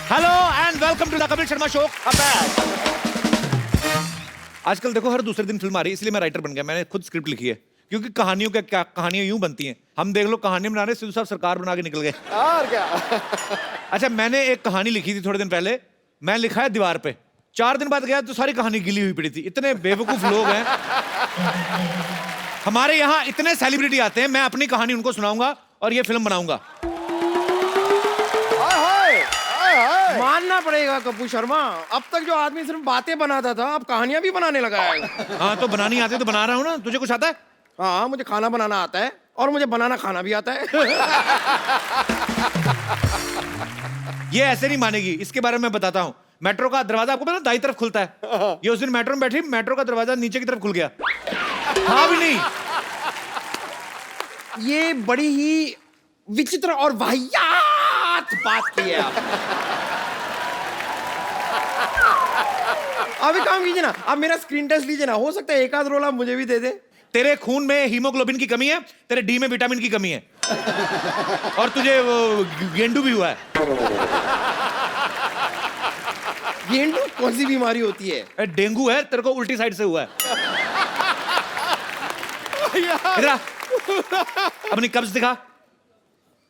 Hello and welcome to the Kapil Sharma show. आजकल देखो हर दूसरे दिन फिल्म आ रही है, इसलिए मैं राइटर बन गया। मैंने खुद स्क्रिप्ट लिखी है, क्योंकि कहानियों का क्या, कहानियां यूं बनती हैं। हम देख लो कहानी बना रहे, सिद्धू साहब सरकार बना के निकल गए। और क्या। अच्छा, मैंने एक कहानी लिखी थी थोड़े दिन पहले, मैं लिखा है दीवार पे। 4 दिन बाद गया तो सारी कहानी गिली हुई पड़ी थी। इतने बेवकूफ लोग हैं हमारे यहाँ, इतने सेलिब्रिटी आते हैं, मैं अपनी कहानी उनको सुनाऊंगा और ये फिल्म बनाऊंगा। मानना पड़ेगा कपूर शर्मा, अब तक जो आदमी सिर्फ बातें बनाता था अब कहानियां भी बनाने लगा है। हाँ तो बनानी आती है तो बना रहा हूँ ना। तुझे कुछ आता है? हाँ, मुझे खाना बनाना आता है और मुझे बनाना खाना भी आता है। ये ऐसे नहीं मानेगी, इसके बारे में मैं बताता हूँ। मेट्रो का दरवाजा आपको पता है दाईं तरफ खुलता है। ये उस दिन मेट्रो में बैठी, मेट्रो का दरवाजा नीचे की तरफ खुल गया। हाँ भी नहीं। ये बड़ी ही विचित्र और वाहियात बात की है आप। अब एक काम कीजिए ना, आप मेरा स्क्रीन टेस्ट लीजिए ना, हो सकता है एक आध रोल आप मुझे भी दे दे। तेरे खून में हीमोग्लोबिन की कमी है, तेरे डी में विटामिन की कमी है, और तुझे वो गेंडू भी हुआ है। गेंडू कौन सी बीमारी होती है? डेंगू है, तेरे को उल्टी साइड से हुआ है। इधर आ। अपनी कब्ज दिखा।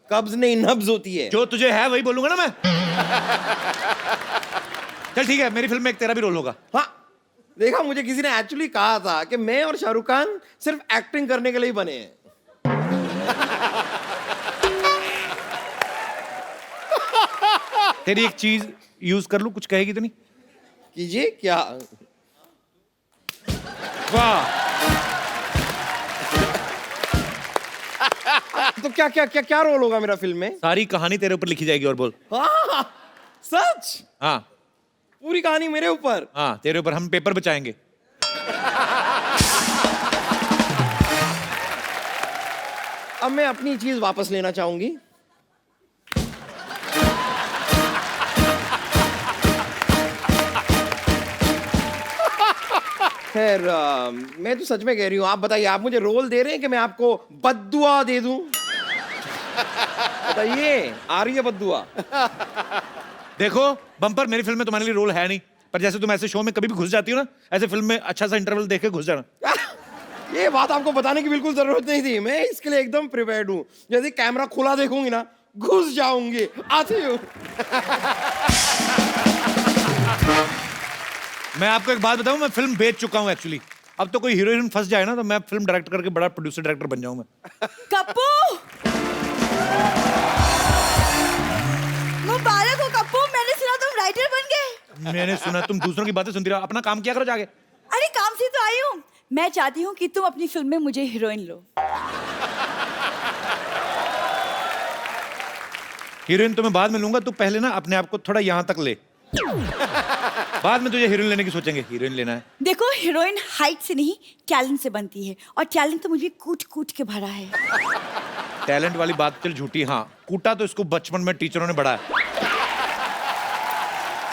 कब्ज नहीं, नब्ज होती है। जो तुझे है वही बोलूंगा ना मैं। चल ठीक है, मेरी फिल्म में एक तेरा भी रोल होगा। हाँ, देखा, मुझे किसी ने एक्चुअली कहा था कि मैं और शाहरुख खान सिर्फ एक्टिंग करने के लिए ही बने हैं। तेरी एक चीज यूज कर लूं, कुछ कहेगी तो नहीं? कीजिए। क्या? वाह। तो क्या क्या क्या क्या रोल होगा मेरा फिल्म में? सारी कहानी तेरे ऊपर लिखी जाएगी। और बोल। हाँ, सच? हाँ पूरी कहानी मेरे ऊपर? हाँ, तेरे ऊपर। हम पेपर बचाएंगे। अब मैं अपनी चीज वापस लेना चाहूंगी। खैर, मैं तो सच में कह रही हूँ। आप बताइए, आप मुझे रोल दे रहे हैं कि मैं आपको बद्दुआ दे दूं? बताइए, आ रही है बद्दुआ? देखो बम्पर, मेरी फिल्म में तुम्हारे लिए रोल है नहीं, पर जैसे तुम ऐसे शो में कभी भी घुस जाती हो ना, ऐसे फिल्म में अच्छा सा इंटरवल देख के घुस जाना। ये बात आपको बताने की बिल्कुल जरूरत नहीं थी, मैं इसके लिए एकदम प्रिपेयर्ड हूँ। यदि कैमरा खुला देखूंगी ना, घुस जाऊंगी। आती हूँ। मैं आपको एक बात बताऊं, मैं फिल्म बेच चुका हूं एक्चुअली। अब तो कोई हीरोइन फंस जाए ना तो मैं फिल्म डायरेक्ट करके बड़ा प्रोड्यूसर डायरेक्टर बन जाऊं मैं। कप्पू, मुबारक हो कप्पू, मैंने सुना तुम राइटर बन गए। मैंने सुना तुम दूसरों की बातें सुनती रहो, अपना काम किया करो जाके। अरे काम से तो आई हूँ। मैं चाहती हूँ कि तुम अपनी फिल्म में मुझे हीरोइन लो। हीरोइन तो मैं बाद में लूंगा, तू पहले ना अपने आप को थोड़ा यहाँ तक ले, बाद में तुझे हीरोइन लेने की सोचेंगे। हीरोइन लेना है? देखो, हीरोइन हाइट से नहीं टैलेंट से बनती है, और टैलेंट तो मुझे कूट कूट के भरा है। टैलेंट वाली बात चल झूठी। हाँ, कूटा तो इसको बचपन में टीचरों ने बढ़ाया।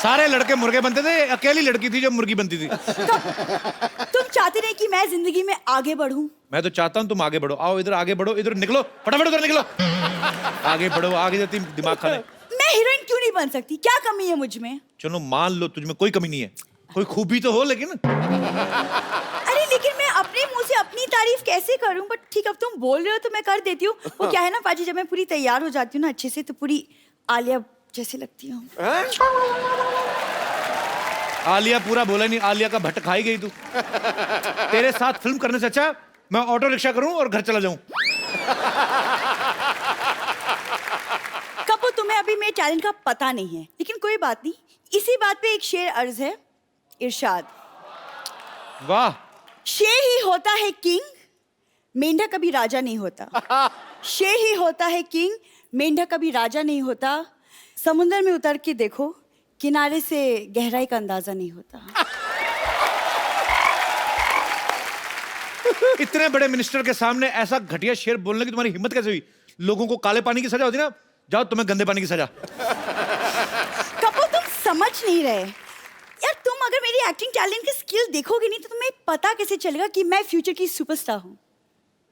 सारे लड़के मुर्गे बनते थे, अकेली लड़की थी जो मुर्गी बनती थी। तुम चाहते नहीं कि मैं जिंदगी में आगे बढ़ूं? मैं तो चाहता हूँ तुम आगे बढ़ो। आओ इधर, आगे बढ़ो, इधर निकलो, फटाफट उधर निकलो। आगे बढ़ो, आगे जाती दिमाग खाने। मैं हीरोइन क्यों नहीं बन सकती? क्या कमी है मुझ में? चलो मान लो तुझ में कोई कमी नहीं है, कोई खूबी तो हो लेकिन। अरे लेकिन मैं अपने मुंह से अपनी तारीफ कैसे करूं? बट ठीक, अब तुम बोल रहे हो तो मैं कर देती हूँ। वो क्या है ना पाजी, जब मैं पूरी तैयार हो जाती हूँ ना अच्छे से, तो पूरी आलिया जैसी लगती हूँ। आलिया पूरा बोला नहीं, आलिया का भट्ट खाई गई तू। तेरे साथ फिल्म करने से अच्छा मैं ऑटो रिक्शा करूं और घर चला जाऊं। कपूर, तुम्हें अभी मेरे टैलेंट का पता नहीं है, लेकिन कोई बात नहीं। इसी बात पे एक शेर अर्ज है, इरशाद। वाह। शेर ही होता है किंग, मेंढक कभी राजा नहीं होता। शेर ही होता है किंग, मेंढक कभी राजा नहीं होता। समुंदर में उतर के देखो, किनारे से गहराई का अंदाजा नहीं होता। इतने बड़े मिनिस्टर के सामने ऐसा घटिया शेर बोलने की तुम्हारी हिम्मत कैसे हुई? लोगों को काले पानी की सजा होती ना, जाओ तुम्हें गंदे पानी की सजा। कपूर, तुम समझ नहीं रहे यार। तुम अगर मेरी एक्टिंग टैलेंट की स्किल देखोगे नहीं तो तुम्हें पता कैसे चलेगा कि मैं फ्यूचर की सुपरस्टार हूँ।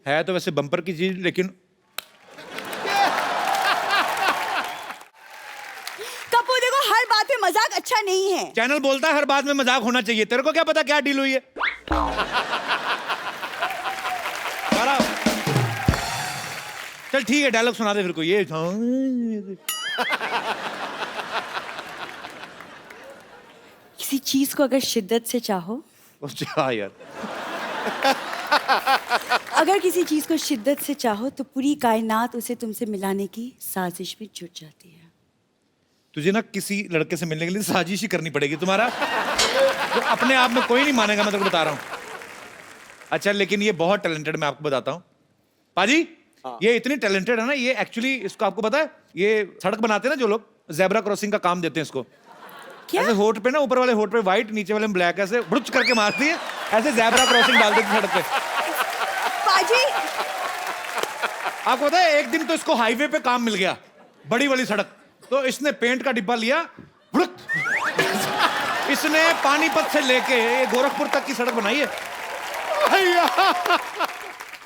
है तो वैसे बम्पर की चीज, लेकिन कपूर देखो, हर मजाक अच्छा नहीं है। चैनल बोलता है हर बात में मजाक होना चाहिए, तेरे को क्या पता क्या डील हुई है? चल ठीक है, डायलॉग सुना दे फिर को ये। किसी चीज को अगर शिद्दत से चाहो, अच्छा यार, अगर किसी चीज को शिद्दत से चाहो तो पूरी कायनात उसे तुमसे मिलाने की साजिश में जुट जाती है। तुझे ना किसी लड़के से मिलने के लिए साजिश ही करनी पड़ेगी तुम्हारा, तो अपने आप में कोई नहीं मानेगा, मैं तेरे को बता रहा हूँ। अच्छा लेकिन ये बहुत टैलेंटेड, मैं आपको बताता हूँ पाजी। ये इतनी टैलेंटेड है ना, ये एक्चुअली, इसको आपको पता है, ये सड़क बनाते हैं ना जो लोग, जेब्रा क्रॉसिंग का काम देते हैं इसको। क्या? ऐसे होठ पे ना, ऊपर वाले होठ पे व्हाइट, नीचे वाले में ब्लैक, ऐसे बुड़च करके मारती है, ऐसे जेब्रा क्रॉसिंग डाल देती है सड़क पे। पाजी, आपको पता है, एक दिन तो इसको हाईवे पे काम मिल गया, बड़ी वाली सड़क, तो इसने पेंट का डिब्बा लिया, बुड़क, इसने पानीपत से लेके ये गोरखपुर तक की सड़क बनाई है।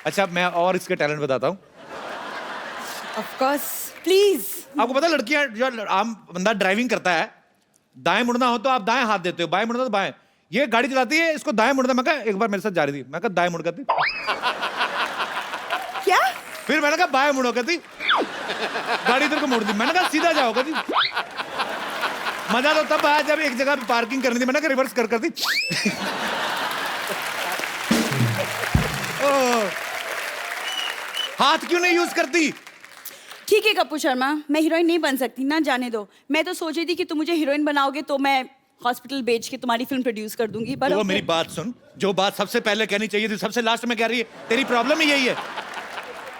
अच्छा मैं और इसके टैलेंट बताता हूँ। Of course, please. आपको पता है, लड़कियां जो आम बंदा ड्राइविंग करता है, दाएं मुड़ना हो तो आप दाएं हाथ देते हो, बाएं मुड़ना तो बाएं। ये गाड़ी चलाती है, इसको दाएं मुड़ना, मैं कहा एक बार मेरे साथ जा रही थी, मैं कहा दाएं मुड़ करती, क्या? फिर मैंने कहा बाएं मुड़ो कहती, गाड़ी इधर को मोड़ दी, मैंने कहा सीधा जाओ कहती। मजा तो तब आया जब एक जगह पे पार्किंग करनी थी, मैंने कहा रिवर्स कर दी। हाथ क्यों नहीं यूज करती? ठीक है कपूर शर्मा, मैं हीरोइन नहीं बन सकती ना, जाने दो। मैं तो सोच रही थी कि तुम मुझे हीरोइन बनाओगे तो मैं हॉस्पिटल बेच के तुम्हारी फिल्म प्रोड्यूस कर दूंगी, पर तो मेरी बात सुन, जो बात सबसे पहले कहनी चाहिए थी सबसे लास्ट में कह रही है, तेरी प्रॉब्लम ही यही है।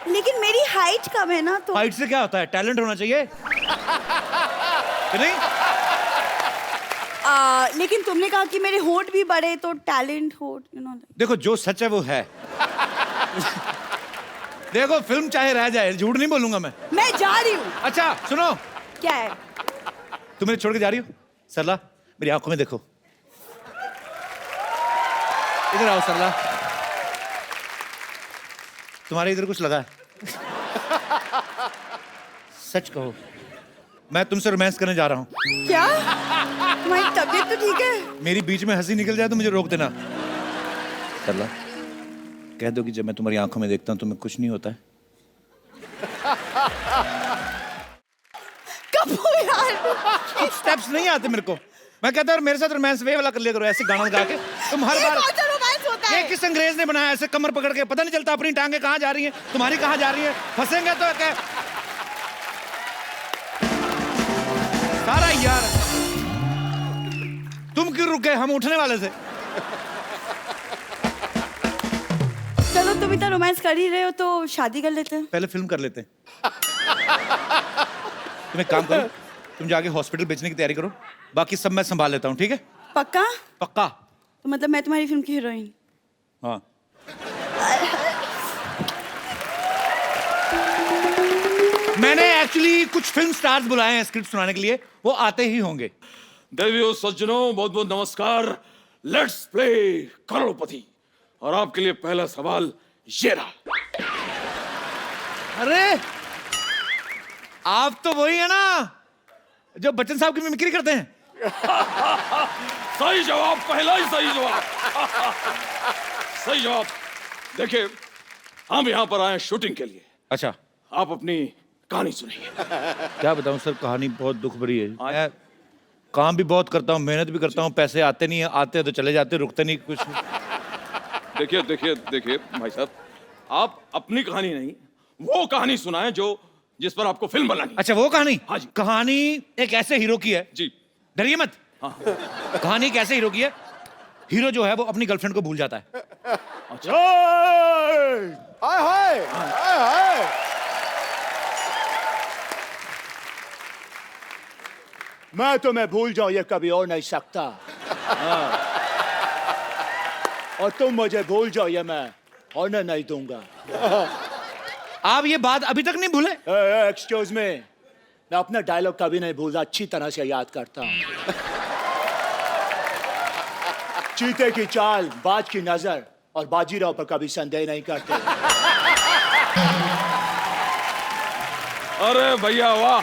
लेकिन मेरी हाइट कम है ना, तो हाइट से क्या होता है, टैलेंट होना चाहिए कि नहीं? लेकिन तुमने कहा कि मेरे होठ भी बड़े, तो टैलेंट होठ, यू नो। देखो जो सच है वो है। देखो फिल्म चाहे रह जाए, झूठ नहीं बोलूंगा मैं जा रही हूँ। अच्छा सुनो, क्या है? तुम मेरे छोड़ के जा रही हो? सरला मेरी आंखों में देखो, इधर आओ सरला, तुम्हारे इधर कुछ लगा है? सच कहो, मैं तुमसे रोमांस करने जा रहा हूँ। क्या? तुम्हारी तबीयत तो ठीक है? मेरी बीच में हंसी निकल जाए तो मुझे रोक देना। सरला कह दो कि जब मैं तुम्हारी आंखों में देखता हूँ तुम्हें कुछ नहीं होता है। कपूर यार, स्टेप्स नहीं आते मेरे को, मैं कहता हूँ मेरे साथ रोमांस वे वाला कर लिया करो, ऐसे गाना गा के। तुम हर बार, कौन सा रोमांस होता ये है? किस अंग्रेज ने बनाया, ऐसे कमर पकड़ के पता नहीं चलता अपनी टांगे कहाँ जा रही हैं, तुम्हारी कहाँ जा रही है, फंसेंगे तो क्या सारा यार। तुम क्यों रुके, हम उठने वाले थे। चलो तुम इतना रोमांस कर ही रहे हो तो शादी कर लेते हैं। पहले फिल्म कर लेते हैं। तुम एक काम करो, तुम जाके हॉस्पिटल बेचने की तैयारी करो, बाकी सब मैं संभाल लेता हूँ, ठीक है? पक्का? पक्का। तो मतलब मैं तुम्हारी फिल्म की हीरोइन? हाँ। मैंने एक्चुअली कुछ फिल्म स्टार्स बुलाए हैं स्क्रिप्ट सुनाने के लिए, वो आते ही होंगे। देवियों सज्जनों, बहुत बहुत नमस्कार। लेट्स प्ले करोड़पति। और आपके लिए पहला सवाल ये रहा। अरे आप तो वही है ना जो बच्चन साहब की मिमिक्री करते हैं? सही जवाब, पहला ही सही जवाब। सही जवाब। देखिए, हम यहाँ पर आए शूटिंग के लिए, अच्छा, आप अपनी कहानी सुनिए। क्या बताऊं सर, कहानी बहुत दुख भरी है। मैं काम भी बहुत करता हूँ, मेहनत भी करता हूँ, पैसे आते नहीं है, आते तो चले जाते, रुकते नहीं कुछ। देखिए देखिए देखिए भाई साहब, आप अपनी कहानी नहीं, वो कहानी सुनाएं जो जिस पर आपको फिल्म बनानी है। अच्छा वो कहानी? हाँ जी। कहानी एक ऐसे हीरो की है, जी। डरिए मत। हाँ। कहानी एक ऐसे हीरो की है, हीरो जो है वो अपनी गर्लफ्रेंड को भूल जाता है। अच्छा। हाय हाय हाय हाय। मैं तुम्हें भूल जाऊं ये कभी हो नहीं सकता। और तुम मुझे भूल जाओ ये मैं होने नहीं दूंगा। आप ये बात अभी तक नहीं भूले? एक्सक्यूज मी, मैं अपना डायलॉग कभी नहीं भूलता, अच्छी तरह से याद करता हूं। चीते की चाल, बाज की नजर और बाजीराव पर कभी संदेह नहीं करते। अरे भैया वाह,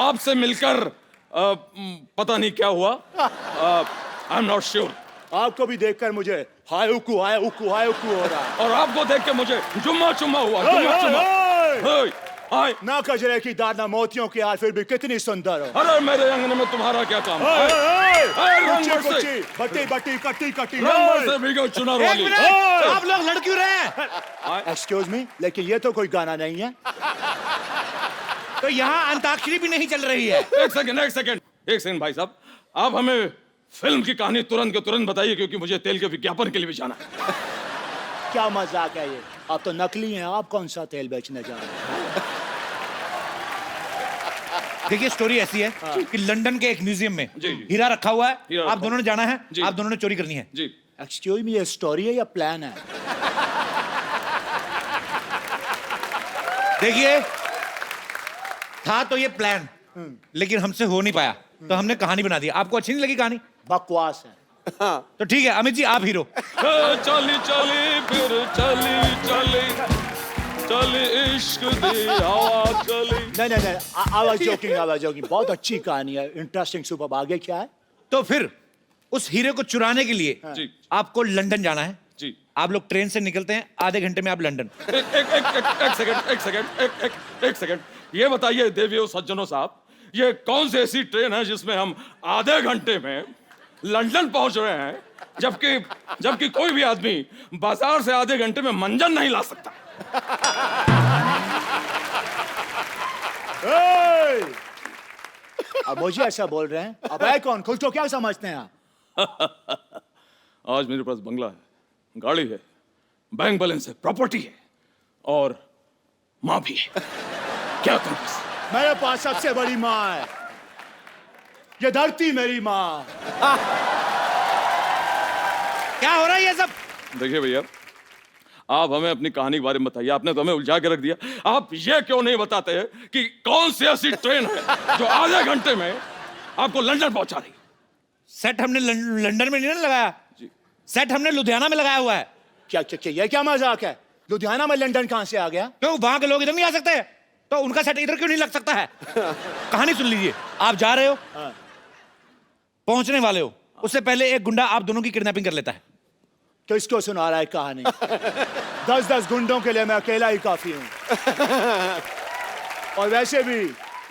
आपसे मिलकर पता नहीं क्या हुआ, आई एम नॉट श्योर। आपको भी देखकर मुझे हाय उकू हो रहा है। और आपको देख के मुझे जुम्मा चुम्मा हुआ, जुम्मा चुम्मा। हे, हाय, ना कजरे की दाद ना मोतियों की हार, फिर भी कितनी सुंदर हो। अरे मेरे अंगने में तुम्हारा क्या काम? कुची कुची, बट्टी बट्टी, कट्टी कट्टी, रंगमर से भीगो चुनर एक वाली। मिनट, आप लोग लड़ क्यों रहे हैं? एक्सक्यूज मी, लेकिन ये तो कोई गाना नहीं है। तो यहाँ अंताक्षरी भी नहीं चल रही है। एक सेकंड भाई साहब, आप हमें फिल्म की कहानी तुरंत के तुरंत बताइए, क्योंकि मुझे तेल के विज्ञापन के लिए भी जाना है। क्या मजाक है ये? आप तो नकली हैं, आप कौन सा तेल बेचने जा रहे हैं? देखिए स्टोरी ऐसी है कि लंदन के एक म्यूजियम में जी, जी। हीरा रखा हुआ है। हीरा आप रखा दोनों ने जाना है, जी। आप दोनों ने चोरी करनी है। जी, एक्सक्यूज मी, ये स्टोरी है या प्लान है? देखिए, था तो ये प्लान, लेकिन हमसे हो नहीं पाया, तो हमने कहानी बना दी। आपको अच्छी नहीं लगी कहानी? बकवास है। तो ठीक है अमित जी, आप हीरो। चली चली फिर चली इश्क दी हवा चली। नहीं, आवाज जोकिंग, बहुत अच्छी कहानी है, इंटरेस्टिंग, सुपर। आगे क्या है? तो फिर उस हीरे को चुराने के लिए जी। आपको लंदन जाना है। जी, आप लोग ट्रेन से निकलते हैं, आधे घंटे में आप लंदन। एक सेकंड, ये बताइए देवियों सज्जनों साहब, ये कौन सी ऐसी ट्रेन है जिसमें हम आधे घंटे में लंदन पहुंच रहे हैं, जबकि कोई भी आदमी बाजार से आधे घंटे में मंजन नहीं ला सकता? अब मुझे ऐसा बोल रहे हैं, अब है कौन? खुद को क्या समझते हैं आप? आज मेरे पास बंगला है, गाड़ी है, बैंक बैलेंस है, प्रॉपर्टी है, और माँ भी है। क्या करूं बस? मेरे पास सबसे बड़ी माँ है, ये धरती मेरी माँ। क्या हो रहा है ये सब? देखिए भैया, आप हमें अपनी कहानी के बारे में बताइए। आपने तो हमें उलझा के रख दिया। आप ये क्यों नहीं बताते हैं कि कौन सी ऐसी ट्रेन है जो आधे घंटे में आपको लंदन पहुंचा रही? सेट हमने लंदन में नहीं ना लगाया, सेट हमने लुधियाना में लगाया हुआ है। क्या ये क्या मजाक है? लुधियाना में लंदन कहां से आ गया? क्यों वहां के लोग इधर नहीं आ सकते? तो उनका सेट इधर क्यों नहीं लग सकता है? कहानी सुन लीजिए। आप जा रहे हो, पहुंचने वाले हो, उससे पहले एक गुंडा आप दोनों की किडनैपिंग कर लेता है। तो इसको सुना रहा है कहानी? 10 गुंडों के लिए मैं अकेला ही काफी हूं। और वैसे भी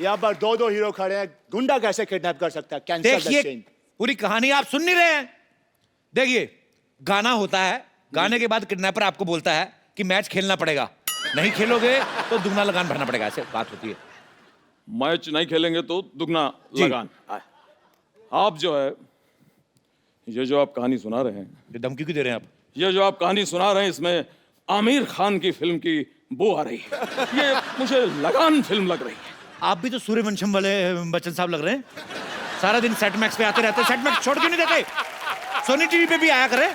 यहाँ पर 2 हीरो खड़े हैं, गुंडा कैसे किडनैप कर सकता है? कैंसल द देखिए, सीन। पूरी कहानी आप सुन नहीं रहे हैं। देखिए, गाना होता है, गाने के बाद किडनैपर आपको बोलता है कि मैच खेलना पड़ेगा, नहीं खेलोगे तो दुगना लगान भरना पड़ेगा। ऐसे बात होती है। मैच नहीं खेलेंगे तो दुगना लगान। आप जो है, ये जो आप कहानी सुना रहे हैं, ये धमकी क्यों दे रहे हैं आप? ये जो आप कहानी सुना रहे हैं, इसमें आमिर खान की फिल्म की बो आ रही है। ये मुझे लगान फिल्म लग रही है। आप भी तो सूर्यवंशम वाले बच्चन साहब लग रहे हैं। सारा दिन सेट मैक्स पे आते रहते हैं। सेट मैक्स छोड़ क्यों नहीं देते? सोनी टीवी पे भी आया करे।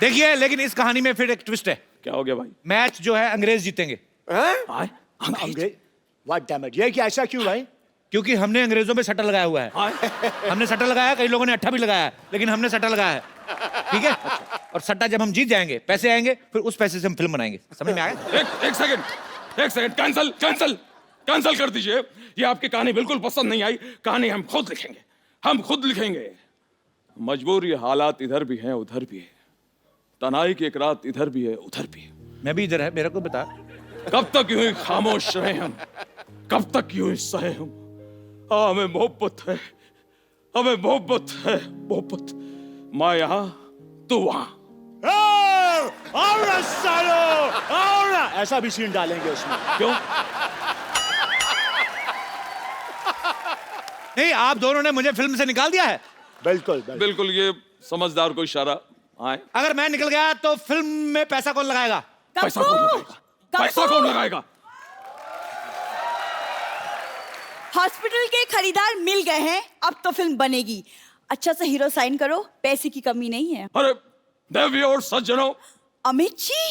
देखिए, लेकिन इस कहानी में फिर एक ट्विस्ट है। क्या हो गया भाई? मैच जो है अंग्रेज जीतेंगे, आए? अंग्रेज? व्हाट डैम इट, ये क्या, ऐसा क्यों भाई? क्योंकि हमने अंग्रेजों पे सट्टा लगाया हुआ है। हमने सट्टा लगाया, कई लोगों ने अट्ठा भी लगाया है, लेकिन हमने सट्टा लगाया है। ठीक है? और सट्टा जब हम जीत जाएंगे, पैसे आएंगे, फिर उस पैसे से हम फिल्म बनाएंगे। समझ में आया? एक सेकंड, कैंसल कर दीजिए। ये आपकी कहानी बिल्कुल पसंद नहीं आई। कहानी हम खुद लिखेंगे। मजबूर ये हालात इधर भी हैं उधर भी है, तनाई की एक रात इधर भी है उधर भी है। मैं भी इधर है, मेरे को बता। कब तक यूं ही खामोश रहे हम, कब तक यूं ही सहे हम? हमें मोहब्बत है, मोहब्बत। मैं यहाँ, तू वहां। और ऐसा भी सीन डालेंगे उसमें। क्यों? नहीं, आप दोनों ने मुझे फिल्म से निकाल दिया है। बिल्कुल। बिल्कुल, ये समझदार को इशारा। आए? अगर मैं निकल गया तो फिल्म में पैसा कौन लगाएगा? पैसा कौन लगाएगा? हॉस्पिटल के खरीदार मिल गए हैं, अब तो फिल्म बनेगी। अच्छा सा हीरो साइन करो, पैसे की कमी नहीं है। अरे देवी और सज्जनों, अमित जी,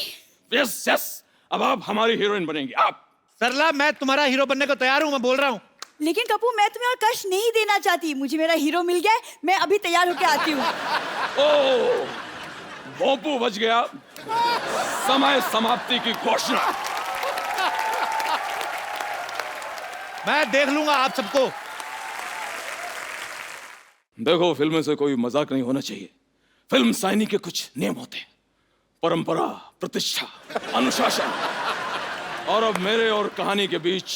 यस, अब आप हमारी हीरोइन बनेंगी। आप। सरला, मैं तुम्हारा हीरो बनने को तैयार हूं, मैं बोल रहा हूं। लेकिन कपूर, मैं तुम्हें और कष्ट नहीं देना चाहती। मुझे मेरा हीरो मिल गया है, मैं अभी तैयार होके आती हूँ। ओ, भोंपू बज गया। समय समाप्ति की घोषणा। मैं देख लूंगा आप सबको। देखो, फिल्म से कोई मजाक नहीं होना चाहिए। फिल्म साइनी के कुछ नियम होते हैं, परंपरा, प्रतिष्ठा, अनुशासन। और अब मेरे और कहानी के बीच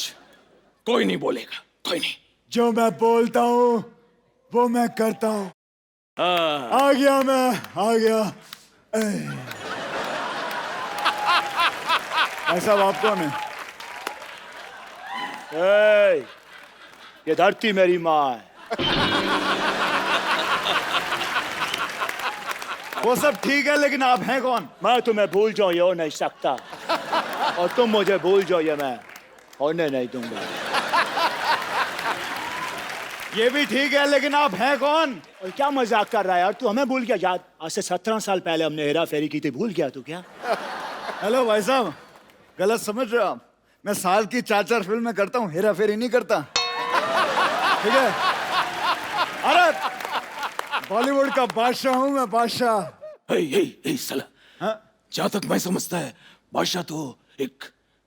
कोई नहीं बोलेगा, कोई नहीं। जो मैं बोलता हूँ वो मैं करता हूँ। आ गया मैं, आ गया। ऐसा आप कौन है? ये धरती मेरी माँ है। वो सब ठीक है, लेकिन आप हैं कौन? मैं तुम्हें भूल जाऊं ये हो नहीं सकता, और तुम मुझे भूल जाओ ये मैं होने नहीं दूंगा। ये भी ठीक है, लेकिन आप हैं कौन? और क्या मजाक कर रहा है यार, तू हमें भूल गया? याद आज से 17 साल पहले हमने हेरा फेरी की थी, भूल गया तू क्या? हेलो भाई साहब, गलत समझ रहे हो आप। मैं साल की 4-4 फिल्में करता हूँ, हेरा फेरी नहीं करता, ठीक है? अरे बॉलीवुड का बादशाह हूँ मैं, बादशाह। हे साला, हाँ? जहां तक मैं समझता है बादशाह तो एक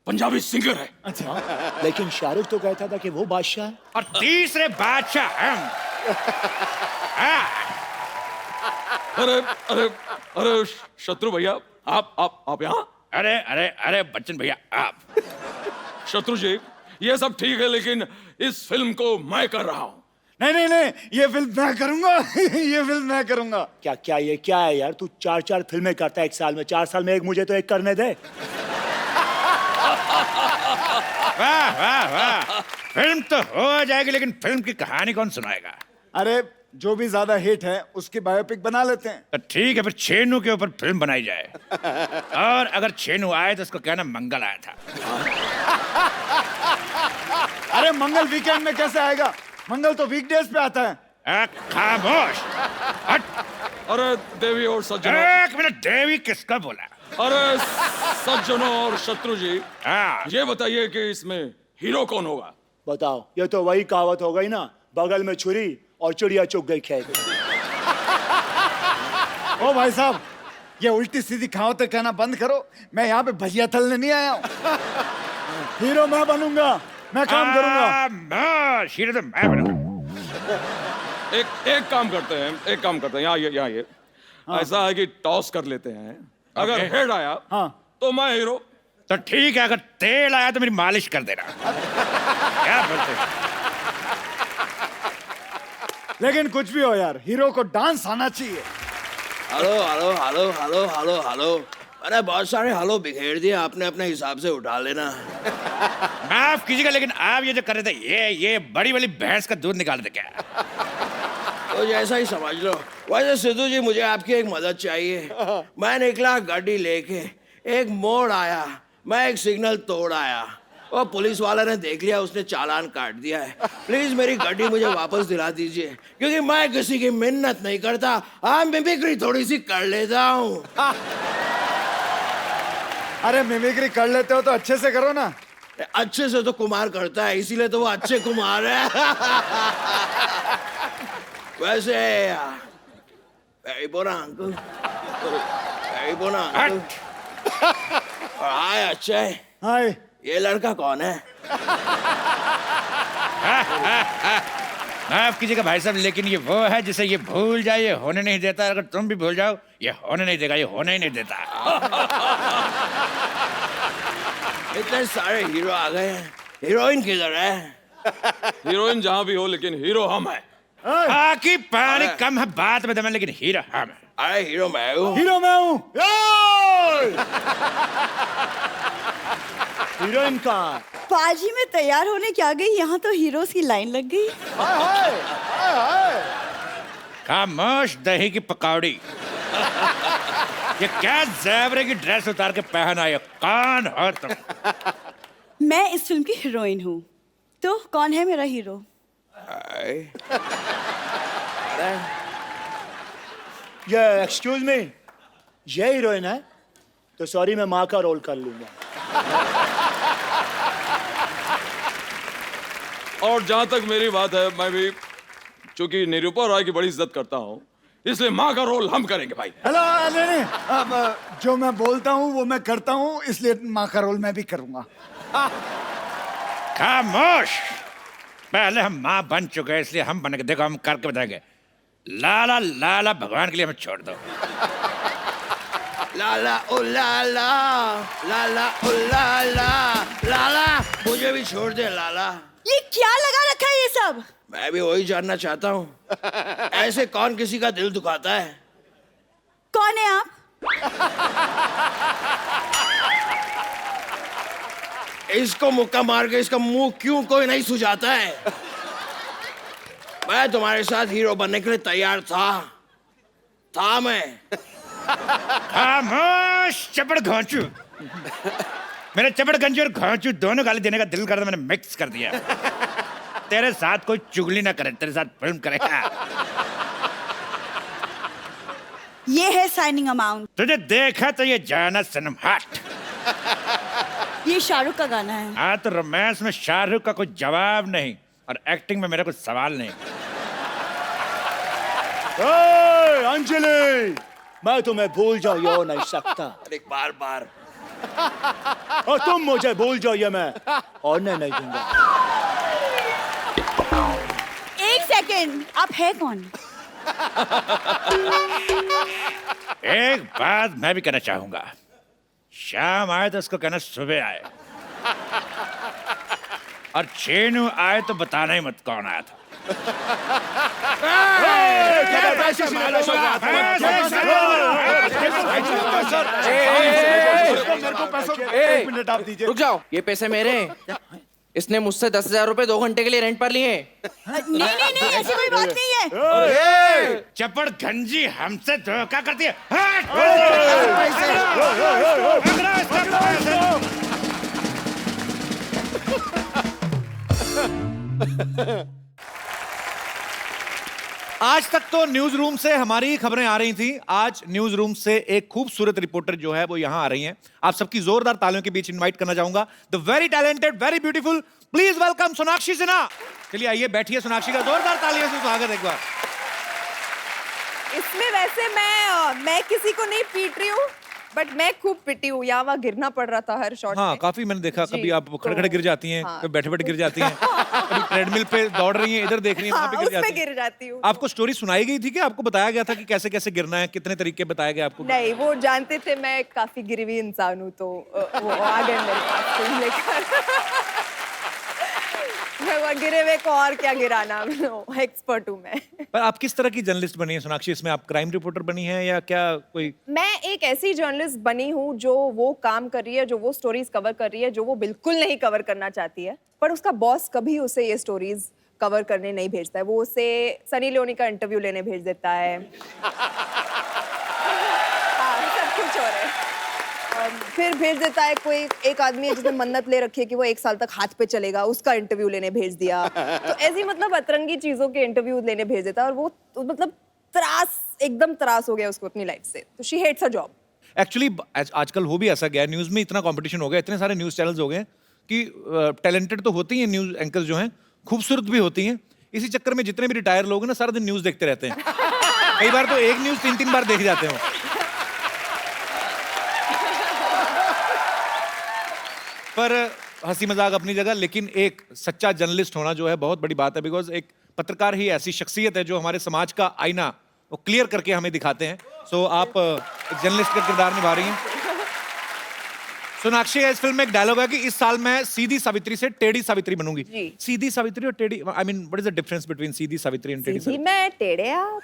पंजाबी सिंगर है। अच्छा, लेकिन शाहरुख तो कहता था कि वो बादशाह है। और तीसरे बादशाह हम। अरे अरे अरे शत्रु भैया, आप यहाँ? अरे अरे अरे बच्चन भैया आप। शत्रु जी, ये सब ठीक है, लेकिन इस फिल्म को मैं कर रहा हूँ। नहीं नहीं नहीं, ये फिल्म मैं करूंगा। ये फिल्म मैं करूंगा। क्या क्या ये क्या है यार, तू 4-4 फिल्में करता है एक साल में, 4 साल में एक, मुझे तो एक करने दे। वाह वाह वाह, फिल्म तो हो जाएगी, लेकिन फिल्म की कहानी कौन सुनाएगा? अरे जो भी ज्यादा हिट है उसकी बायोपिक बना लेते हैं। तो ठीक है, फिर छेनू के ऊपर फिल्म बनाई जाए। और अगर छेनू आए तो उसको कहना मंगल आया था। अरे मंगल वीकेंड में कैसे आएगा? मंगल तो वीकडेज पे आता है। खामोश, हट। अरे देवी और सज्जनों, एक मिनट, देवी किसका बोला? अरे सज्जनों और शत्रु जी, हाँ, ये बताइए कि इसमें हीरो कौन होगा? बताओ, ये तो वही कहावत हो गई ना, बगल में छुरी और चिड़िया चुग गई खेत। ओ भाई साहब, ये उल्टी सीधी कहावतें कहना बंद करो। मैं यहाँ पे भजिया तलने नहीं आया हूँ। हीरो मैं बनूंगा, मैं काम करूंगा। हीरो तो मैं बनूंगा। एक काम करते हैं, यहाँ ये ऐसा है कि टॉस कर लेते हैं। अगर हेड आया हाँ तो मैं हीरो। तो ठीक है, अगर तेल आया तो मेरी मालिश कर देना। क्या बोलते हैं? लेकिन कुछ भी हो यार, हीरो को डांस आना चाहिए। Hello hello hello hello hello hello, अरे बहुत सारे हेलो बिखेर दिए आपने, अपने हिसाब से उठा लेना। माफ कीजिएगा, लेकिन आप ये जो कर रहे थे, ये बड़ी वाली भैंस का दूध निकाल दे क्या? तो जैसा ही समझ लो। वैसे सिद्धू जी, मुझे आपकी एक मदद चाहिए। मैं निकला गाड़ी लेके, एक मोड़ आया, मैं एक सिग्नल तोड़ आया, वो पुलिस वाला ने देख लिया, उसने चालान काट दिया है। प्लीज मेरी गाड़ी मुझे वापस दिला दीजिए, क्योंकि मैं किसी की मिन्नत नहीं करता, हाँ मिमिक्री थोड़ी सी कर लेता हूँ। अरे मिमिक्री कर लेते हो तो अच्छे से करो ना। अच्छे से तो कुमार करता है, इसीलिए तो वो अच्छे कुमार है। वैसे very bona uncle, very bona uncle। और हाय अक्षय, हाय। ये लड़का कौन है? माफ कीजिएगा भाई साहब, लेकिन ये वो है जिसे ये भूल जाए ये होने नहीं देता। अगर तुम भी भूल जाओ ये होने नहीं देगा, ये होने ही नहीं देता। इतने सारे हीरो आ गए हैं, हीरोइन किधर है? हीरोइन जहां भी हो, लेकिन हीरो हम हैं। बाकी पानी कम है बात में दम है, लेकिन हीरो हम है। अरे हीरो मैं हूँ। हीरो मैं हूँ। हीरोइन कहाँ? पाजी में तैयार होने क्या गई, यहाँ तो हीरोज की लाइन लग गई। हाय हाय हाय हाय। खामोश दही की पकौड़ी। ये क्या ज़ेबरे की ड्रेस उतार के पहन आए, कौन हो तुम? मैं इस फिल्म की हीरोइन हूँ, तो कौन है मेरा हीरो? ये एक्सक्यूज मी, ये हीरोइन है? तो सॉरी, मैं माँ का रोल कर लूंगा। और जहां तक मेरी बात है, मैं भी चूंकि निरूपा राय की बड़ी इज्जत करता हूं, इसलिए माँ का रोल हम करेंगे भाई। हेलो, नहीं नहीं, अब जो मैं बोलता हूँ वो मैं करता हूँ, इसलिए माँ का रोल मैं भी करूंगा। खामोश, पहले हम माँ बन चुके हैं, इसलिए हम बनेंगे। देखो हम करके बताएंगे। लाला लाला भगवान के लिए हमें छोड़ दो। लाला ओ लाला, लाला ओ लाला, लाला मुझे भी छोड़ दे लाला। ये क्या लगा रखा है ये सब? मैं भी वही जानना चाहता हूँ, ऐसे कौन किसी का दिल दुखाता है? कौन है आप? इसको मुक्का मार के इसका मुंह क्यों कोई नहीं सुझाता है? मैं तुम्हारे साथ हीरो बनने के लिए तैयार था मैं। खामोश चपड़ घांचू। मेरे चपड़ गंजी और घांचू दोनों गाली देने का दिल करता, मैंने मिक्स कर दिया। तेरे साथ कोई चुगली ना करे, तेरे साथ फिल्म करेगा। ये है साइनिंग अमाउंट। तुझे देखा तो ये जाना सनम हट। ये शाहरुख का गाना है। हाँ तो रोमांस में शाहरुख का कोई जवाब नहीं और एक्टिंग में मेरा कोई सवाल नहीं। ए, अंजलि, मैं तुम्हें भूल जाऊं ये हो नहीं सकता, अरे बार बार और तुम मुझे भूल जाओ ये मैं होने नहीं दूंगा। एक सेकेंड, आप है कौन? एक बात मैं भी कहना चाहूंगा, शाम आए तो उसको कहना सुबह आए, और चेनू आए तो बताना ही मत कौन आया था। एक मिनट आप दीजिए। रुक जाओ, ये पैसे मेरे हैं। इसने मुझसे 10,000 रुपए 2 घंटे के लिए रेंट पर लिए। नहीं, ऐसी कोई बात नहीं है। चपड़ गंजी हमसे धोखा करती है। आज तक तो न्यूज रूम से हमारी खबरें आ रही थी। आज न्यूज रूम से एक खूबसूरत रिपोर्टर जो है वो यहां आ रही हैं। आप सबकी जोरदार तालियों के बीच इनवाइट करना चाहूंगा the very talented, very beautiful, please welcome Sonakshi Sinha. चलिए आइए बैठिए, सोनाक्षी का जोरदार तालियों से स्वागत एक बार। इसमें वैसे मैं किसी को नहीं पीट रही हूँ, बट मैं खूब पिटी हूँ। यहाँ वहाँ गिरना पड़ रहा था हर शॉट हाँ में। काफी मैंने देखा, जी, कभी आप खड़े खड़े गिर जाती हैं, हाँ। कभी बैठे बैठे गिर जाती हैं, कभी ट्रेडमिल पे दौड़ रही हैं, इधर देख रही हैं, वहां पे गिर उसमें जाती हैं। गिर जाती हूँ। आपको स्टोरी सुनाई गई थी कि आपको बताया गया था कि कैसे कैसे गिरना है, कितने तरीके बताए गए आपको? नहीं, वो जानते थे मैं काफी गिरी हुई इंसान हूँ, तो वो आ गए मेरे पास फिल्म लेकर। मैं वो गिरे हुए को और क्या गिराना, एक्सपर्ट हूँ मैं। पर आप किस तरह की जर्नलिस्ट बनी है सोनाक्षी? इसमें आप क्राइम रिपोर्टर बनी है या क्या कोई? मैं एक ऐसी जर्नलिस्ट बनी हूँ जो वो काम कर रही है, जो वो स्टोरीज कवर कर रही है जो वो बिल्कुल नहीं कवर करना चाहती है, पर उसका बॉस कभी उसे ये स्टोरीज कवर करने नहीं भेजता है। वो उसे सनी लियोनी का इंटरव्यू लेने भेज देता है। हाँ, सब कुछ हो रहा है। फिर भेज देता है कोई एक आदमी है जिसने मन्नत ले रखी है कि वो 1 साल तक हाथ पे चलेगा, उसका इंटरव्यू लेने भेज दिया। तो ऐसी मतलब अतरंगी चीजों के इंटरव्यू लेने भेज देता है, और वो मतलब एकदम त्रास हो गया उसको अपनी लाइफ से। तो she hates her job. Actually आजकल हो भी ऐसा गया, न्यूज में इतना कंपटीशन हो गया, इतने सारे न्यूज चैनल्स हो गए कि टैलेंटेड तो होती हैं न्यूज एंकर्स जो हैं, खूबसूरत भी होती हैं। इसी चक्कर में जितने भी रिटायर लोग हैं ना, सारा दिन न्यूज देखते रहते हैं। कई बार तो एक न्यूज 3-3 बार देख जाते हैं। पर हंसी मजाक अपनी जगह, लेकिन एक सच्चा जर्नलिस्ट होना जो है बहुत बड़ी बात है, बिकॉज एक पत्रकार ही ऐसी शख्सियत है जो हमारे समाज का आईना वो क्लियर करके हमें दिखाते हैं। सो आप एक जर्नलिस्ट का किरदार निभा रही हैं। सोनाक्षी, इस फिल्म में एक डायलॉग है कि इस साल मैं सीधी सावित्री से टेढ़ी सावित्री बनूंगी। जी। सीधी सावित्री और टेढ़ी, I mean what is the difference between Sidhi Savitri and टेढ़ी सीधी सावित्री? मैं, टेढ़े आप।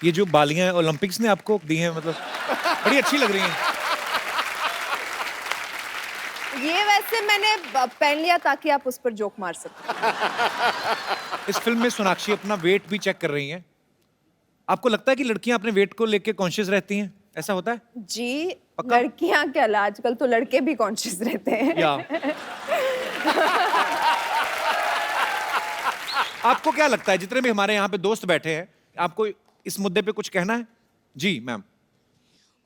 ये जो बालियां ओलंपिक्स ने आपको दी हैं, मतलब बड़ी अच्छी लग रही हैं। ये वैसे मैंने पहन लिया ताकि आप उस पर जोक मार सको। इस फिल्म में सोनाक्षी अपना वेट भी चेक कर रही हैं। आपको लगता है कि लड़कियां अपने वेट को लेके कॉन्शियस रहती हैं? ऐसा होता है? जी, पक्का? लड़कियां क्या, आजकल तो लड़के भी कॉन्शियस रहते हैं। या आपको क्या लगता है, जितने भी हमारे यहाँ पे दोस्त बैठे हैं, आपको इस मुद्दे पे कुछ कहना है? जी मैम।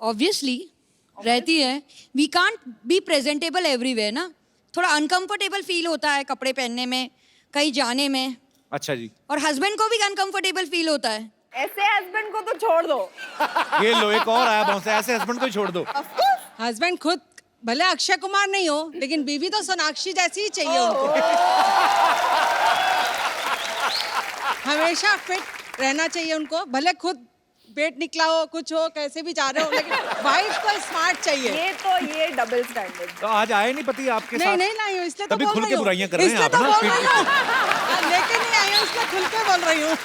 ऑब्वियसली रहती है। We can't be presentable everywhere ना, थोड़ा अनकंफर्टेबल फील होता है कपड़े पहनने में, कहीं जाने में, अच्छा जी। और हस्बैंड को भी अनकंफर्टेबल फील होता है। ऐसे हस्बैंड को तो छोड़ दो। ये लो एक और आया बहुत से, ऐसे हस्बैंड को ही छोड़ दो। हस्बैंड खुद भले अक्षय कुमार नहीं हो लेकिन बीवी तो सोनाक्षी जैसी ही चाहिए उनको। हमेशा फिट रहना चाहिए उनको, भले खुद पेट निकला हो, कुछ हो, कैसे भी जा रहे हो, लेकिन वाइफ को स्मार्ट चाहिए। ये डबल स्टैंडर्ड। तो आज आए नहीं पति आपके नहीं साथ? नहीं लाई हूँ, इसलिए तो तभी बोल खुल रही के हूँ। बुराइयां कर रहे हैं इसलिए आप तो ना। बोल रही हूँ। लेके नहीं आई हूँ, इसलिए खुल के बोल रही हूँ।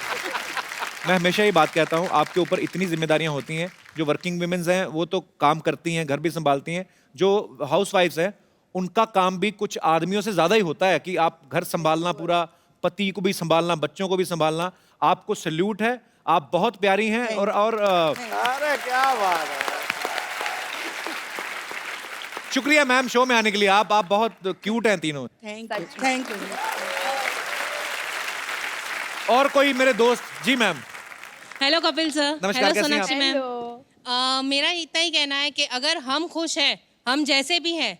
मैं हमेशा ये बात कहता हूँ, आपके ऊपर इतनी जिम्मेदारियां होती हैं। जो वर्किंग वुमेन्स हैं वो तो काम करती हैं, घर भी संभालती हैं। जो हाउसवाइफ्स हैं उनका काम भी कुछ आदमियों से ज्यादा ही होता है कि आप घर संभालना, पूरा पति को भी संभालना, बच्चों को भी संभालना। आपको सल्यूट है, आप बहुत प्यारी हैं। और अरे क्या बात है। शुक्रिया मैम शो में आने के लिए। आप बहुत क्यूट हैं तीनों। Thank you. और कोई मेरे दोस्त? जी मैम। Hello Kapil sir. नमस्कार, हेलो कैसी हैं सोनाक्षी मैम। मेरा इतना ही कहना है कि अगर हम खुश हैं, हम जैसे भी हैं,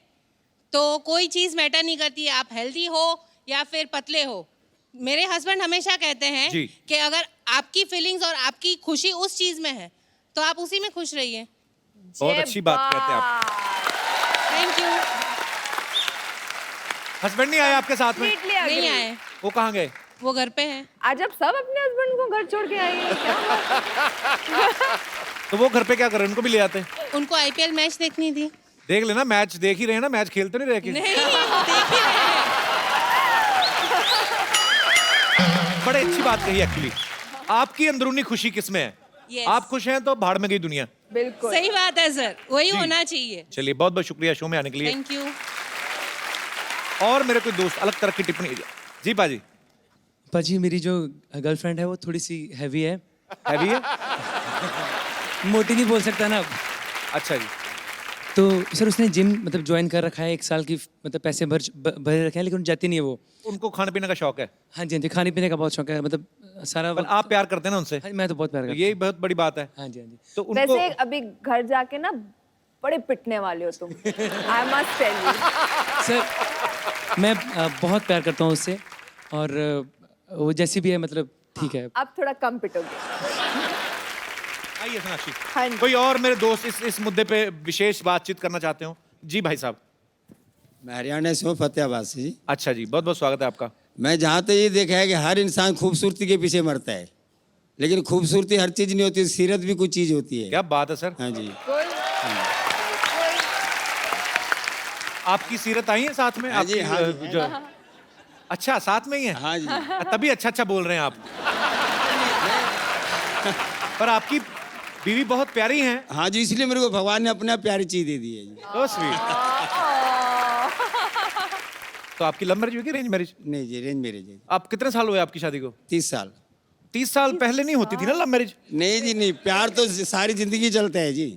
तो कोई चीज़ मैटर नहीं करती है, आप हेल्दी हो या फिर पतले हो। मेरे हस्बैंड हमेशा कहते हैं जी। कि अगर आपकी फीलिंग्स और आपकी खुशी उस चीज़ में है तो आप उसी में खुश रहिए। बहुत अच्छी बात कहते हैं आप। Thank you. हस्बैंड नहीं आए आपके साथ में? नहीं आए, वो कहाँ गए? वो घर पे हैं। आज आप सब अपने हस्बैंड को घर छोड़ के आएंगे क्या? तो वो घर पे क्या कर रहे हैं? उनको भी ले आते हैं। उनको आईपीएल मैच देखनी थी। देख लेना, मैच देख ही रहे हैं ना, मैच खेलते नहीं रहे कि? नहीं, देख ही रहे हैं। बड़े अच्छी बात कही एक्चुअली। आपकी अंदरूनी खुशी किसमें है? Yes. आप खुश हैं तो भाड़ में गई दुनिया। बिल्कुल सही बात है सर, वही जी। होना चाहिए। चलिए बहुत बहुत शुक्रिया शो में आने के लिए। Thank you. और मेरे कोई दोस्त अलग तरह की टिप्पणी? जी पाजी। पाजी मेरी जो गर्लफ्रेंड है वो थोड़ी सी हैवी है। हैवी है? मोटी नहीं बोल सकता ना। अच्छा जी। तो सर उसने जिम मतलब ज्वाइन कर रखा है, 1 साल की मतलब पैसे भरे रखे हैं, लेकिन जाती नहीं है वो। उनको खाने पीने का शौक है? हाँ जी हाँ जी, खाने पीने का बहुत शौक है, मतलब सारा पर आप प्यार करते हैं ना उनसे? हाँ, मैं तो बहुत प्यार तो करता यही बहुत बड़ी बात है। हाँ जी हाँ जी। तो उनको वैसे अभी घर जाके ना बड़े पिटने वाले हो तुम। I must tell you. Sir मैं बहुत प्यार करता हूँ उससे, और वो जैसी भी है मतलब ठीक है। आप थोड़ा कम पिटोगे। आइए सोनाक्षी। हाँ जी। कोई और मेरे दोस्त इस मुद्दे पे विशेष बातचीत करना चाहते हो? जी भाई साहब। मैं हरियाणा से हूँ, फतेहाबाद से जी। अच्छा जी, बहुत बहुत स्वागत है आपका। मैं जहाँ तक ये देखा है कि हर इंसान खूबसूरती के पीछे मरता है, लेकिन खूबसूरती हर चीज नहीं होती, सीरत भी कुछ चीज होती है। क्या बात है सर। हाँ जी। आपकी सीरत आई है साथ में? हाँ जी, आपकी, हाँ जी। जो- अच्छा साथ में ही है? हाँ जी। तभी अच्छा अच्छा बोल रहे हैं आप। पर आपकी बीवी बहुत प्यारी हैं। हाँ जी, इसलिए मेरे को भगवान ने अपना प्यारी चीज दे दी है जी। So sweet। तो आपकी लव मैरिज हुई कि अरेंज मैरिज? नहीं जी, रेंज मेरे जी। आप कितने साल हुए आपकी शादी को? 30 साल। 30 साल पहले नहीं होती थी ना लव मैरिज? नहीं जी नहीं, प्यार तो सारी जिंदगी चलता है जी।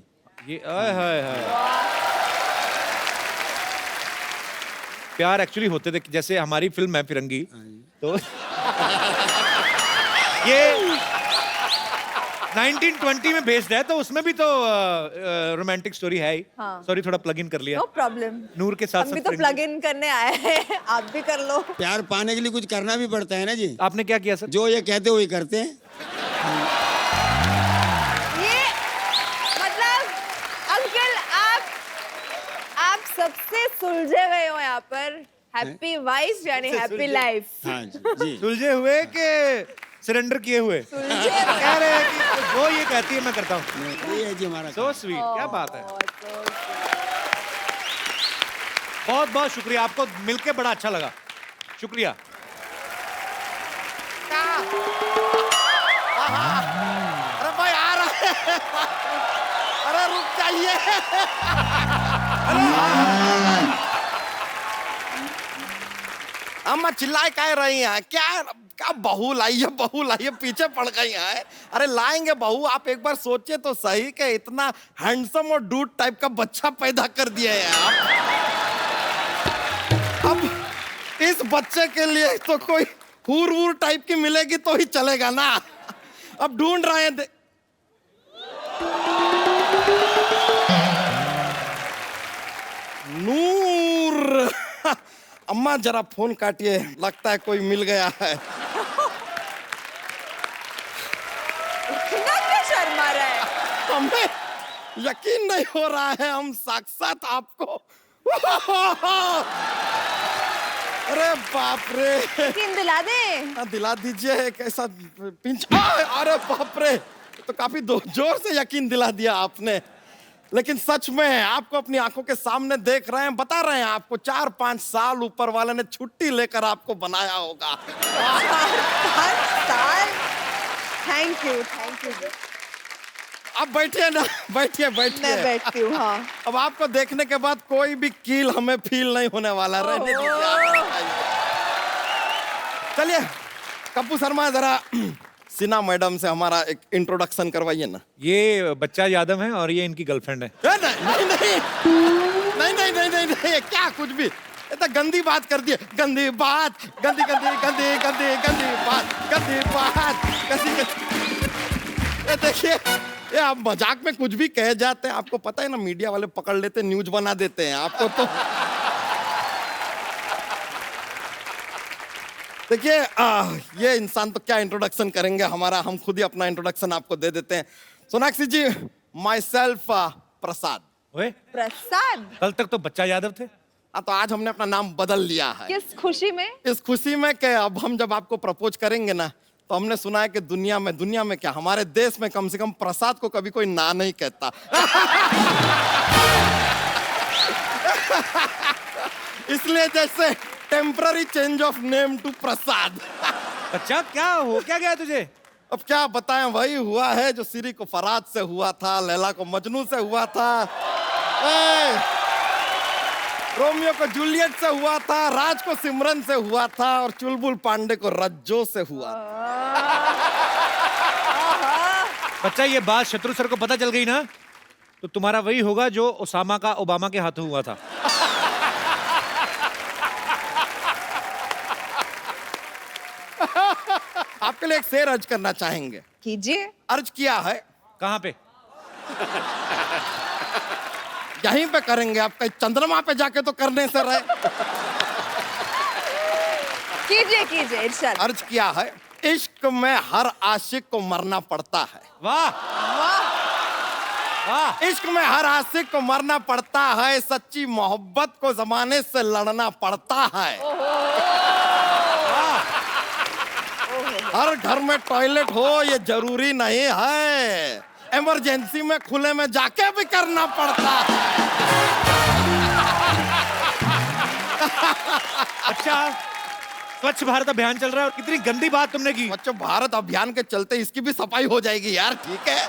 ये आय हाय हाय। प्यार एक्चुअली होते थे, जैसे हमारी फिल्म है फिरंगी, तो ये 1920 में बेस्ड है, तो उसमें भी तो रोमांटिक स्टोरी है ही। हाँ। सॉरी थोड़ा प्लग इन कर लिया। No problem. नूर के साथ हम भी साथ तो फिरंगी। प्लग इन करने आए हैं, आप भी कर लो। प्यार पाने के लिए कुछ करना भी पड़ता है ना जी। आपने क्या किया सर? जो ये कहते वही करते हैं। ये मतलब अंकल आप सबसे सुलझे हुए हो यहाँ पर। हैप्पी वाइफ यानी हैप्पी लाइफ। हाँ जी। सुलझे हुए के सरेंडर किए हुए? कह रहे हैं कि वो ये कहती है मैं करता हूँ। ये है जी हमारा। सो स्वीट, क्या बात है। बहुत बहुत शुक्रिया, आपको मिलके बड़ा अच्छा लगा। शुक्रिया। अरे भाई आ रहा है। अरे रुक जाइए। अम्मा चिल्लाए कह रही हैं क्या? क्या बहू लाइए, बहू लाइए, पीछे पड़ गई हैं। अरे लाएंगे बहू, आप एक बार सोचिए तो सही कि इतना हैंडसम और डूड टाइप का बच्चा पैदा कर दिया है आप। अब इस बच्चे के लिए तो कोई हूर वूर टाइप की मिलेगी तो ही चलेगा ना। अब ढूंढ रहे हैं। नूर। अम्मा जरा फोन काटिए, लगता है कोई मिल गया है। क्या शर्मा रहा है? हमें यकीन नहीं हो रहा है, हम साक्षात आपको अरे बाप रे, यकीन दिला दे। दिला दीजिए। कैसा पिंच, अरे बाप रे, तो काफी जोर से यकीन दिला दिया आपने। लेकिन सच में आपको अपनी आंखों के सामने देख रहे हैं, बता रहे हैं आपको 4-5 साल ऊपर वाले ने छुट्टी लेकर आपको बनाया होगा। 4-5 साल। Thank you. अब बैठिए ना, बैठिए। मैं बैठती हूँ। हाँ। अब आपको देखने के बाद कोई भी कील हमें फील नहीं होने वाला। रहने दीजिए आप। चलिए कप्पू शर्मा, जरा सिन्हा मैडम से हमारा एक इंट्रोडक्शन करवाइए ना। ये बच्चा यादव है और ये इनकी गर्लफ्रेंड है। नहीं, क्या कुछ भी, ये तो गंदी बात कर दी है। गंदी बात, गंदी बात। ये देखिए, ये आप मजाक में कुछ भी कह जाते हैं, आपको पता है ना, मीडिया वाले पकड़ लेते, न्यूज बना देते हैं आपको। तो देखिए, ये इंसान तो क्या इंट्रोडक्शन करेंगे हमारा, हम खुद ही अपना इंट्रोडक्शन आपको दे देते हैं। सोनाक्षी जी, माई सेल्फ प्रसाद। ओए, प्रसाद। कल तक तो बच्चा यादव थे। तो आज हमने अपना नाम बदल लिया है। किस खुशी में? इस खुशी में कि अब हम जब आपको प्रपोज करेंगे ना, तो हमने सुना है कि दुनिया में क्या, हमारे देश में कम से कम प्रसाद को कभी कोई ना नहीं कहता। इसलिए जैसे temporary change of name to Prasad. बच्चा क्या गया तुझे? अब क्या बताएं, वही हुआ है जो सीरी को फराद से हुआ था, लैला को मजनू से हुआ था, रोमियो को जूलियट से हुआ था, राज को सिमरन से हुआ था, और चुलबुल पांडे को रज्जो से हुआ था। बच्चा, ये बात शत्रु सर को पता चल गई ना, तो तुम्हारा वही होगा जो ओसामा का ओबामा के हाथों हुआ था। आपके लिए एक शेर अर्ज करना चाहेंगे? कीजिए। अर्ज किया है। कहाँ पे? यहीं पे करेंगे, आप कहीं चंद्रमा पे जाके तो करने से रहे। कीजिए इरशाद। अर्ज किया है, इश्क में हर आशिक को मरना पड़ता है। वाह वाह। इश्क में हर आशिक को मरना पड़ता है, सच्ची मोहब्बत को जमाने से लड़ना पड़ता है। हर घर में टॉयलेट हो ये जरूरी नहीं है, इमरजेंसी में खुले में जाके भी करना पड़ता है। अच्छा, स्वच्छ भारत अभियान चल रहा है और कितनी गंदी बात तुमने की। स्वच्छ भारत अभियान के चलते इसकी भी सफाई हो जाएगी यार, ठीक है?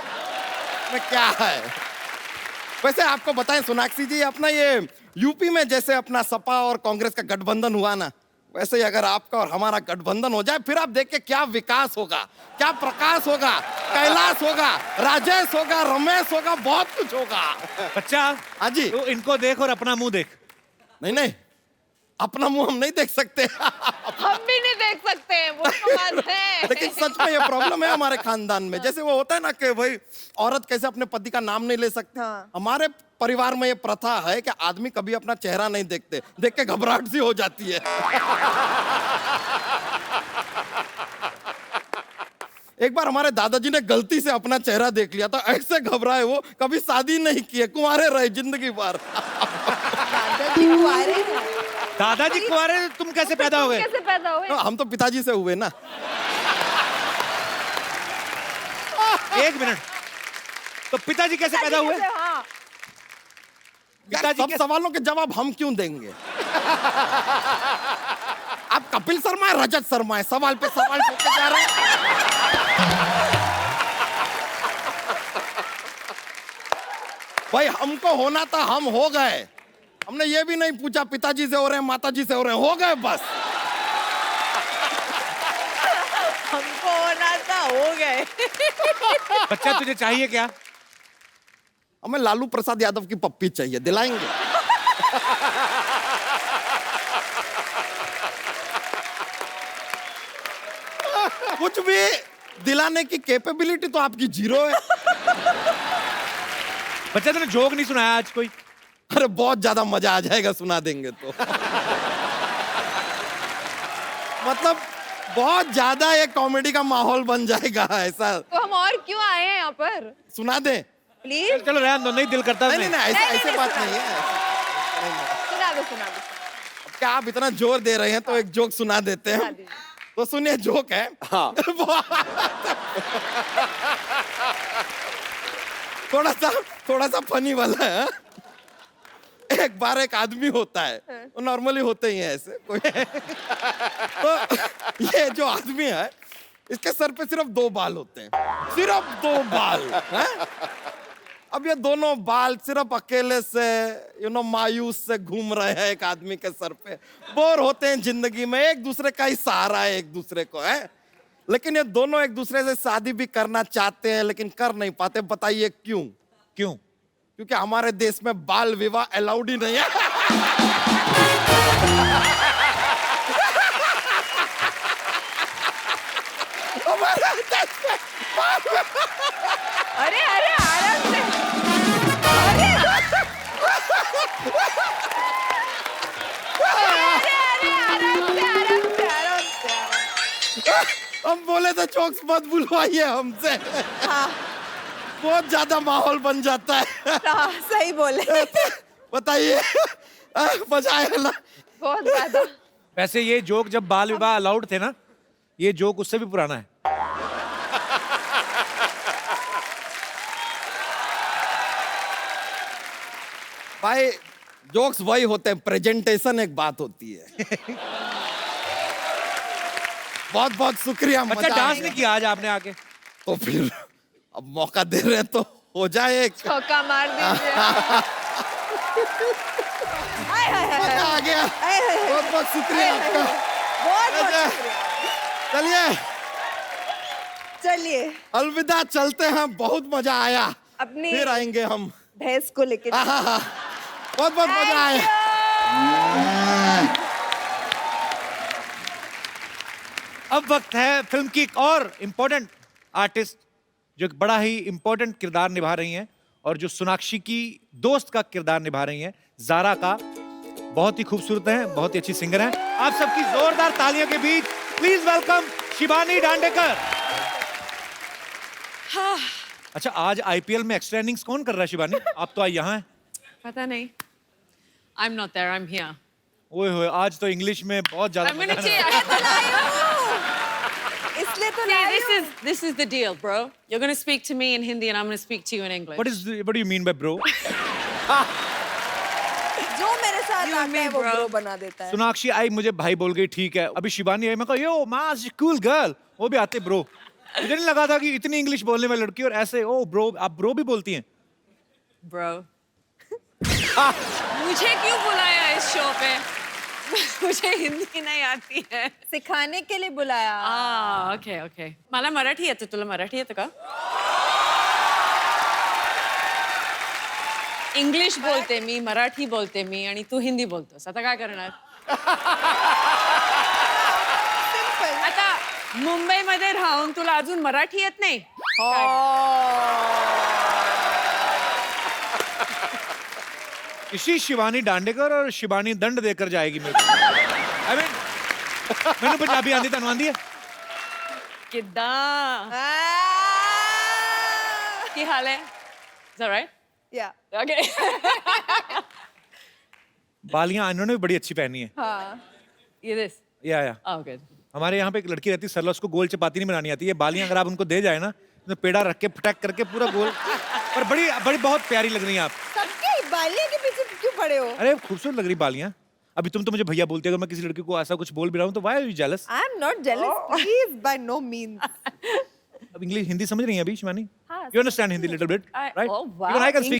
में क्या है? वैसे आपको बताएं सोनाक्षी जी, अपना ये यूपी में जैसे अपना सपा और कांग्रेस का गठबंधन हुआ ना, वैसे ही अगर आपका और हमारा गठबंधन हो जाए, फिर आप देखिए क्या विकास होगा, क्या प्रकाश होगा, कैलाश होगा, राजेश होगा, रमेश होगा, बहुत कुछ होगा। बच्चा, हाँ जी। तो इनको देख और अपना मुंह देख। नहीं, अपना मुंह हम नहीं देख सकते। हम भी नहीं देख सकते, वो तो बात है। लेकिन सच में ये प्रॉब्लम है हमारे खानदान में। जैसे वो होता है ना कि भाई औरत कैसे अपने पति का नाम नहीं ले सकती, हाँ। हमारे परिवार में ये प्रथा है कि आदमी कभी अपना चेहरा नहीं देखते, देख के घबराहट सी हो जाती है। एक बार हमारे दादाजी ने गलती से अपना चेहरा देख लिया था, ऐसे घबराए वो, कभी शादी नहीं किए, कुंवारे रहे जिंदगी भर। दादाजी कुंवारे? दादाजी कुंवारे, तुम कैसे पैदा हो गए? कैसे पैदा हुए? हम तो पिताजी से हुए ना। एक मिनट, तो पिताजी कैसे पैदा हुए? हाँ। पिताजी सब सवालों के जवाब हम क्यों देंगे? आप कपिल शर्मा है, रजत शर्मा है, सवाल पे सवाल पूछते जा रहे हैं। भाई हमको होना था, हम हो गए। हमने ये भी नहीं पूछा पिताजी से हो रहे हैं, माताजी से हो रहे हैं, हो गए बस। हमको होना था, हो गए। बच्चा, तुझे चाहिए क्या? हमें लालू प्रसाद यादव की पप्पी चाहिए, दिलाएंगे? कुछ भी दिलाने की कैपेबिलिटी तो आपकी जीरो है। बच्चा, तूने जोक नहीं सुनाया आज कोई? अरे बहुत ज्यादा मजा आ जाएगा, सुना देंगे तो। मतलब बहुत ज्यादा ये कॉमेडी का माहौल बन जाएगा ऐसा। तो हम और क्यों आए हैं यहाँ पर? सुना दे प्लीज। चलो रहने दो, नहीं दिल करता। नहीं, ऐसे बात नहीं है। दो। क्या आप इतना जोर दे रहे हैं तो एक जोक सुना देते हैं। तो सुनिए, जोक है। हाँ। थोड़ा सा फनी वाला है। एक बार एक आदमी होता है, वो नॉर्मली होते ही है ऐसे कोई। तो ये जो आदमी है, इसके सर पे सिर्फ 2 बाल होते हैं, सिर्फ 2 बाल हैं? अब ये दोनों बाल सिर्फ अकेले से मायूस से घूम रहे हैं एक आदमी के सर पे। बोर होते हैं जिंदगी में, एक दूसरे का ही सहारा है एक दूसरे को, है। लेकिन ये दोनों एक दूसरे से शादी भी करना चाहते हैं लेकिन कर नहीं पाते। बताइए क्यों? क्यों? क्योंकि हमारे देश में बाल विवाह अलाउड ही नहीं है। हमारे देश में अरे अरे आराम से। हम बोले तो जोक्स मत बुलवाइए हमसे। हाँ। बहुत ज्यादा माहौल बन जाता है। हाँ, सही बोले। बताइए, मजा आया ना? बहुत ज्यादा। वैसे ये जोक जब बाल विवाह अलाउड थे ना, ये जोक उससे भी पुराना है। भाई जोक्स वही होते हैं, प्रेजेंटेशन एक बात होती है। बहुत बहुत शुक्रिया। अच्छा, डांस नहीं किया आज आपने आके? तो फिर अब मौका दे रहे हैं तो हो जाए एक। चौका मार दीजिए। मजा आ गया। बहुत बहुत शुक्रिया आपका। बहुत शुक्रिया। चलिए चलिए अलविदा, चलते हैं। बहुत मजा आया। अपनी फिर आएंगे हम भैंस को लेके। बहुत बहुत मजा आया। अब वक्त है फिल्म की एक और इम्पोर्टेंट आर्टिस्ट जो एक बड़ा ही इम्पोर्टेंट किरदार निभा रही हैं और जो सोनाक्षी की दोस्त का किरदार निभा रही हैं, ज़ारा का। बहुत ही खूबसूरत हैं, बहुत ही अच्छी सिंगर हैं। आप सबकी जोरदार तालियों के बीच प्लीज वेलकम शिबानी डांडेकर। हाँ। अच्छा, आज आईपीएल में एक्स्ट्रा इनिंग्स कौन कर रहा है शिबानी? आप तो आज यहाँ हैं। पता नहीं। I'm not there. I'm here. ओए होए, आज तो इंग्लिश में बहुत ज्यादा I'm gonna मजा आ रहा है। इसलिए तो this is the deal, bro. You're gonna speak to me in Hindi and I'm gonna speak to you in English. What do you mean by bro? जो मेरे साथ आता है वो bro बना देता है। सोनाक्षी आई, मुझे भाई बोल गई, ठीक है। अभी शिबानी आई, मैं कहा यो मास कूल गर्ल, वो भी आते ब्रो। मुझे नहीं लगा था कि इतनी इंग्लिश बोलने वाली लड़की और ऐसे ओ ब्रो, आप ब्रो भी बोलती हैं? Bro. मुझे क्यों बुलाया इस शो पे? मुझे हिंदी नहीं आती है। सिखाने के लिए बुलाया। ओके। मला मराठी येतं, तुला मराठी येतं का? इंग्लिश बोलते मी, मराठी बोलते मी आणि तू हिंदी बोलतोस. आता काय करणार? आता मुंबईमध्ये राहून तुला अजून मराठी येत नाही? इसी शिवानी डांडेकर और शिबानी दंड देकर जाएगी मेरे को। I mean, मैंने पंजाबी आंदी तन आंदी है। किद्दां? की हाल है? Is that right? Yeah. Okay. बालियां इन्होंने भी बड़ी अच्छी पहनी है। हाँ। ये this? या Oh, good. हमारे यहाँ पे एक लड़की रहती है सरला, उसको गोल चपाती नहीं बनानी आती है। बालियां अगर आप उनको दे जाए ना, तो पेड़ा रख के फटक करके पूरा गोल। पर बड़ी बहुत प्यारी लग रही हैं आप। सबके बालियां के पीछे क्यों पड़े हो? अरे खूबसूरत लग रही बालियां। अभी तुम तो मुझे भैया बोलते हो, अगर मैं किसी लड़की को ऐसा कुछ बोल भी रहा हूँ तो why are you jealous? I am not jealous. Please, by no means. अब इंग्लिश हिंदी समझ रही हैं अभी शिवानी? हाँ, You understand Hindi little bit, right? Oh, wow. Even I can speak